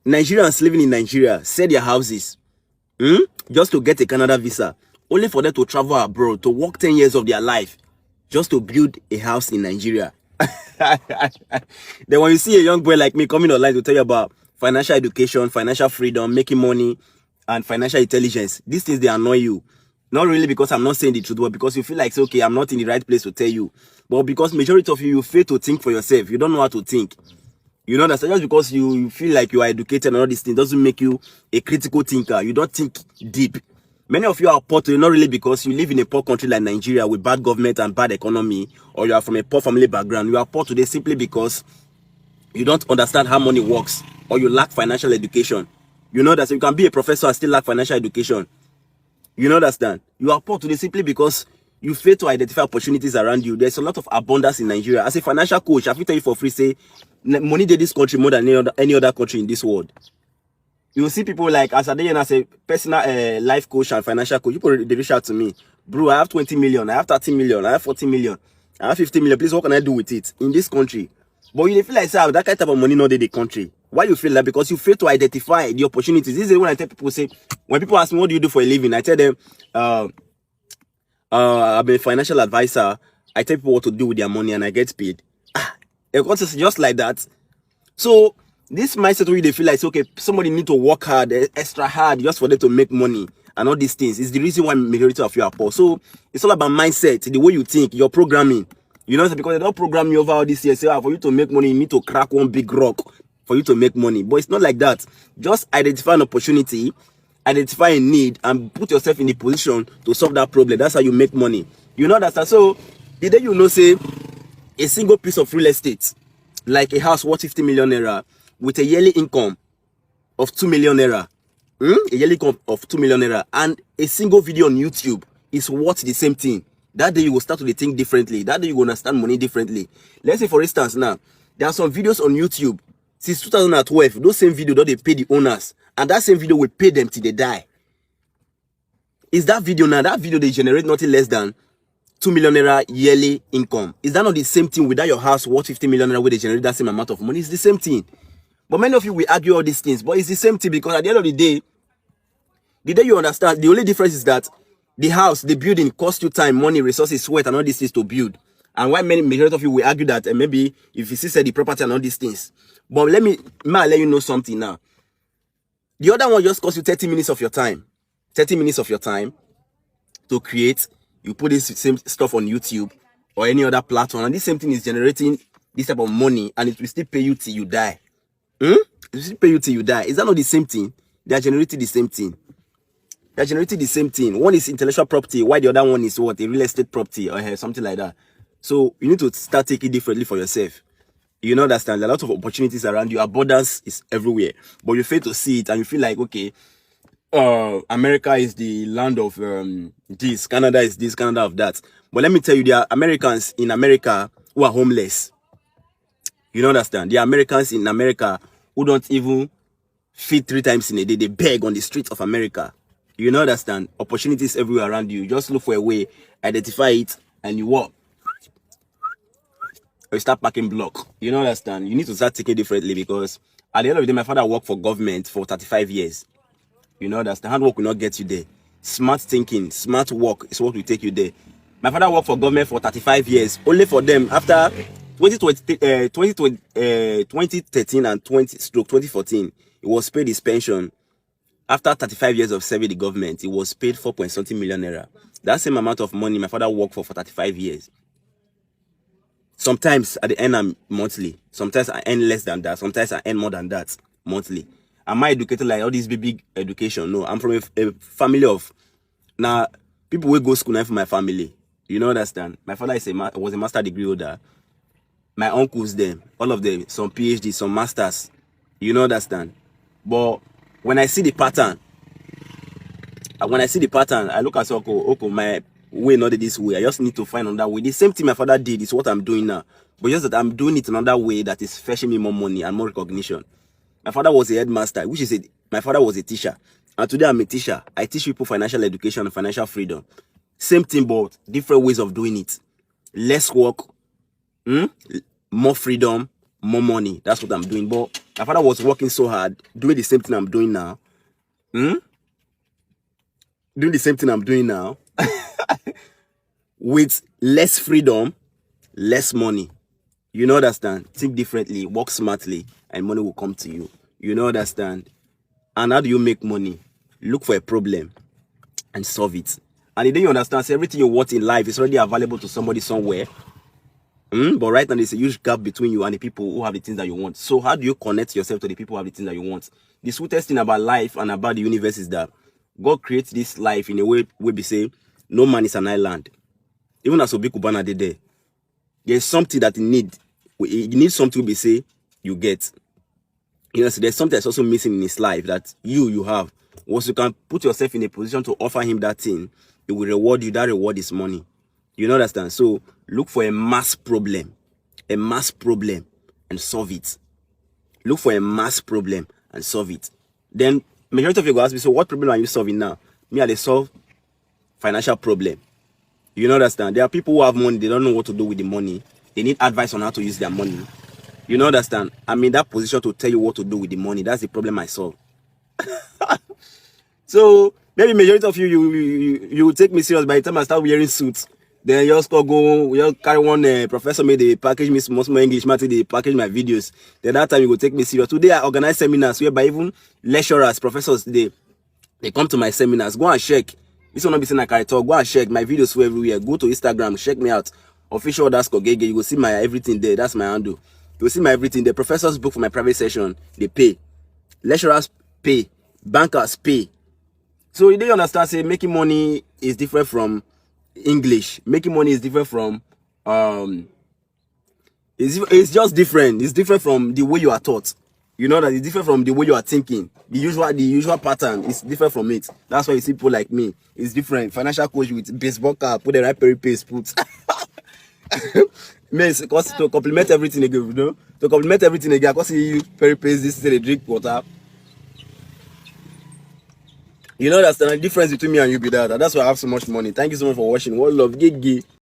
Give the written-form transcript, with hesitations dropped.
Nigerians living in Nigeria sell their houses just to get a Canada visa, only for them to travel abroad to work 10 years of their life just to build a house in Nigeria. Then when you see a young boy like me coming online to tell you about financial education, financial freedom, making money, and financial intelligence, these things, they annoy you. Not really because I'm not saying the truth, but because you feel like, say, okay, I'm not in the right place to tell you. But because majority of you fail to think for yourself. You don't know how to think. You know that just because you feel like you are educated and all these things doesn't make you a critical thinker. You don't think deep. Many of you are poor today, not really because you live in a poor country like Nigeria with bad government and bad economy, or you are from a poor family background. You are poor today simply because you don't understand how money works, or you lack financial education. You know that you can be a professor and still lack financial education. You understand? You are poor today simply because you fail to identify opportunities around you. There's a lot of abundance in Nigeria. As a financial coach, I will tell you for free, say, money did this country more than any other country in this world. You will see people like, as a personal life coach and financial coach, people, they reach out to me. Bro, I have 20 million, I have 30 million, I have 40 million, I have 50 million. Please, what can I do with it in this country? But you feel like, say, that kind of money not in the country. Why you feel that? Because you fail to identify the opportunities. This is when I tell people, say, when people ask me, what do you do for a living? I tell them, I'm a financial advisor. I tell people what to do with their money and I get paid. It's just like that. So, this mindset where they feel like, okay, somebody need to work hard, extra hard, just for them to make money and all these things is the reason why majority of you are poor. So, it's all about mindset, the way you think, your programming. You know, because they don't program you over all this year. Say, for you to make money, you need to crack one big rock for you to make money. But it's not like that. Just identify an opportunity, identify a need, and put yourself in the position to solve that problem. That's how you make money. You know that. So, the day you know, say, a single piece of real estate, like a house worth 50 million naira, with a yearly income of 2 million naira, a yearly income of 2 million naira, and a single video on YouTube is worth the same thing. That day you will start to think differently. That day you will understand money differently. Let's say, for instance, now, there are some videos on YouTube since 2012. Those same videos, they pay the owners. And that same video will pay them till they die. Is that video now, that video they generate nothing less than 2 million naira yearly income? Is that not the same thing without your house worth 50 million naira where they generate that same amount of money? It's the same thing. But many of you will argue all these things. But it's the same thing because at the end of the day you understand, the only difference is that the house, the building costs you time, money, resources, sweat, and all these things to build. And why majority of you will argue that maybe if you see the property and all these things. But let me let you know something now. The other one just costs you 30 minutes of your time. 30 minutes of your time to create. You put this same stuff on YouTube or any other platform, and this same thing is generating this type of money, and it will still pay you till you die. It will still pay you till you die. Is that not the same thing? They are generating the same thing. They're generating the same thing. One is intellectual property, while the other one is what? A real estate property or something like that. So you need to start taking differently for yourself. You know, understand? There are a lot of opportunities around you. Abundance is everywhere. But you fail to see it and you feel like, okay, America is the land of this, Canada is this, Canada of that. But let me tell you, there are Americans in America who are homeless. You know, understand? There are Americans in America who don't even feed 3 times in a day. They beg on the streets of America. You know, understand? Opportunities everywhere around you. Just look for a way, identify it, and you walk. Or you start packing block. You know, understand? You need to start thinking differently because at the end of the day, my father worked for government for 35 years. You know, understand? Hard work will not get you there. Smart thinking, smart work is what will take you there. My father worked for government for 35 years. Only for them, after 2013 and 2014, he was paid his pension. After 35 years of serving the government, he was paid 4.something million naira. That same amount of money my father worked for 35 years. Sometimes at the end I'm monthly. Sometimes I earn less than that. Sometimes I earn more than that monthly. Am I educated like all this big education? No, I'm from a family of, now people will go school now for my family. You know, understand? My father was a master degree holder. My uncles, them, all of them, some PhD, some masters. You know, understand? But when I see the pattern, I look at okay, my way not this way. I just need to find another way. The same thing my father did is what I'm doing now. But just that I'm doing it another way that is fetching me more money and more recognition. My father was a headmaster, my father was a teacher. And today I'm a teacher. I teach people financial education and financial freedom. Same thing, but different ways of doing it. Less work, more freedom, more money. That's what I'm doing. But my father was working so hard, doing the same thing I'm doing now. Doing the same thing I'm doing now with less freedom, less money. You know, understand? Think differently, work smartly, and money will come to you. You know, understand? And how do you make money? Look for a problem and solve it. And then you understand, so everything you want in life is already available to somebody somewhere. But right now, there's a huge gap between you and the people who have the things that you want. So how do you connect yourself to the people who have the things that you want? The sweetest thing about life and about the universe is that God creates this life in a way where we say, no man is an island. Even as Obi Kubana did there, there's something that you need. You need something to be say, you get. You know, so there's something that's also missing in his life that you have. Once you can put yourself in a position to offer him that thing, it will reward you. That reward is money. You understand? So look for a mass problem, and solve it. Look for a mass problem and solve it. Then majority of you go ask me, so what problem are you solving now? Me, I solve financial problem. You understand? There are people who have money, they don't know what to do with the money. They need advice on how to use their money. You understand? I'm in that position to tell you what to do with the money. That's the problem I solve. So maybe majority of you will take me serious by the time I start wearing suits. Then you just go, you carry one professor made they package me some more English matter, they package my videos. Then that time you will take me serious. Today I organize seminars whereby even lecturers, professors, they come to my seminars. Go and check. This will not be saying like I talk. Go and check my videos for everywhere. Go to Instagram, check me out. Official gehgeh. You will see my everything there. That's my handle. You will see my everything. The professors book for my private session. They pay. Lecturers pay. Bankers pay. So you don't understand, say making money is different from English. Making money is different from it's just different. It's different from the way you are taught. You know that it's different from the way you are thinking. The usual pattern is different from it. That's why you see people like me. It's different. Financial coach with baseball cap, put the right paste, put. Means because to complement everything again, you know. To complement everything again, because you paste this, they drink water. You know that's the difference between me and you be that. That's why I have so much money. Thank you so much for watching. One love, gehgeh.